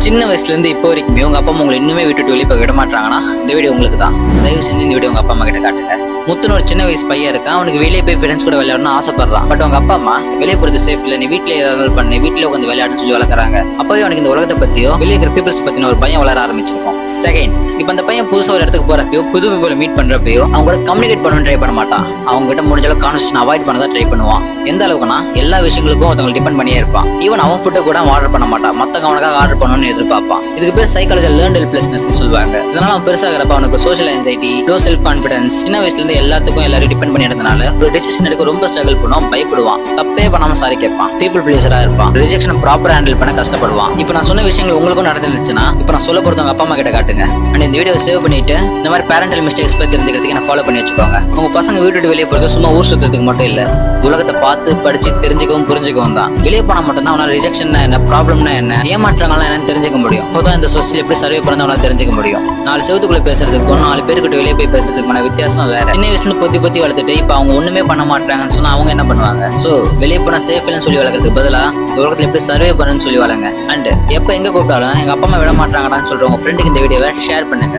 சின்ன வயசுல இருந்து இப்போ வரைக்குமே உங்க அப்பா அம்மா உங்களை இன்னுமே விட்டுட்டு வெளியே போய் விட மாட்டாங்கன்னா இந்த வீடியோ உங்களுக்கு தான். தயவு செஞ்சு இந்த வீடியோ உங்க அப்பா அம்மா கிட்ட காட்டுங்க. முத்துன்னு ஒரு சின்ன வயசு பையன் இருக்கான். அவனுக்கு வெளியே போய் ஃப்ரெண்ட்ஸ் கூட விளையாடணும்னு ஆசைப்படுறான். பட் உங்க அப்பா அம்மா வெளியே போறது சேஃப் இல்ல, நீ வீட்டுல ஏதாவது பண்ணி வீட்டுல உட்காந்து விளையாடுன்னு சொல்லி வளர்க்குறாங்க. அப்பவே அவனுக்கு இந்த உலகத்தை பத்தியோ வெளியே இருக்கிற பீப்பிள்ஸ் பத்தின ஒரு பையன் வளர ஆரம்பிச்சிருக்கும். செகண்ட், இப்போ அந்த பையன் புதுசா ஒரு இடத்துக்கு போறப்பயோ புது பீப்பிள் மீட் பண்றப்பயோ அவங்க கூட கம்யூனிகேட் பண்ண ட்ரை பண்ண மாட்டான். அவங்க கிட்ட முடிஞ்ச அளவுக்கு கான்வர்சேஷன் அவாய்ட் பண்ண தான் ட்ரை பண்ணுவான். எந்த அளவுக்குனா எல்லா விஷயங்களுக்கும் ஒருத்தவங்க டிபெண்ட் பண்ணியே இருப்பான். ஈவன் அவன் ஃபுட்டை கூட ஆர்டர் பண்ண மாட்டான், மத்தவங்க அவனுக்காக ஆர்டர் பண்ணணும்னு எதிர்பார்ப்பான். இதுக்கு பேர் சைக்காலஜி லேர்ன்ட் ஹெல்ப்லெஸ்னஸ் சொல்லுவாங்க. இதனால அவன் பெருசாகிறப்ப அவனுக்கு social anxiety, low self confidence, சின்ன வயசுல இருந்து எல்லாத்துக்கும் எல்லாரும் டிபெண்ட் பண்ணி இருந்தனால ஒரு டிசிஷன் எடுக்க ரொம்ப ஸ்ட்ரகிள் பண்ணுவான், பயப்படுவான், தப்பே பண்ணாம சாரி கேட்பான், பீப்புள் பிளீசரா இருப்பான், ரிஜெக்ஷன் ப்ராப்பரா ஹேண்டில் பண்ண கஷ்டப்படுவான். இப்போ நான் சொன்ன விஷயங்கள் உங்களுக்கும் நடந்துச்சுன்னா இப்போ நான் சொல்ல போறது உங்க அப்பா அம்மா கிட்ட காட்டுங்க. அண்ட் இந்த வீடியோ சேவ் பண்ணிட்டு இந்த மாதிரி பேரண்டல் மிஸ்டேக்ஸ் பத்தி தெரிஞ்சுக்கிறதுக்கு என்ன ஃபாலோ பண்ணி வச்சுக்கோங்க. உங்க பசங்க வீட்டு வெளியே போறது சும்மா ஊர் சுத்தத்துக்கு மட்டும் இல்ல, உலகத்தை பார்த்து படிச்சு தெரிஞ்சுக்கவும் புரிஞ்சுக்கவும் தான். வெளியே போனா மட்டும்தான் அவனால ரிஜெக்ஷன் என்ன, ப்ராப்ளம்னா என்ன, ஏமாற்றங்கள்லாம் என்னன்னு தெரிஞ்சுக்க முடியும். அப்போதான் இந்த சொசைட்டில எப்படி சர்வே பண்ண அவனால தெரிஞ்சுக்க முடியும். 4 செவத்துக்குள்ள பேசுறதுக்கும் 4 பேருக்கிட்ட வெளியே போய் பேசுறதுக்கான வித்தியாசம் வேற. சின்ன வயசுல பொத்தி வளர்த்துட்டு இப்ப அவங்க ஒண்ணுமே பண்ண மாட்டாங்கன்னு சொன்னா அவங்க என்ன பண்ணுவாங்க? சோ வெளியே போனா சேஃப் இல்லைன்னு சொல்லி வளர்க்கறதுக்கு பதிலா இந்த உலகத்துல எப்படி சர்வே பண்ணுன்னு சொல்லி வளங்க. அண்ட் எப்ப எங்க கூப்பிட்டாலும் எங்க அப்பா அம்மா விட மாட்டாங்கடான்னு சொல்றவங்க ஃப்ரெண்டுக்கு இந்த வீடியோவை ஷேர் பண்ணுங்க.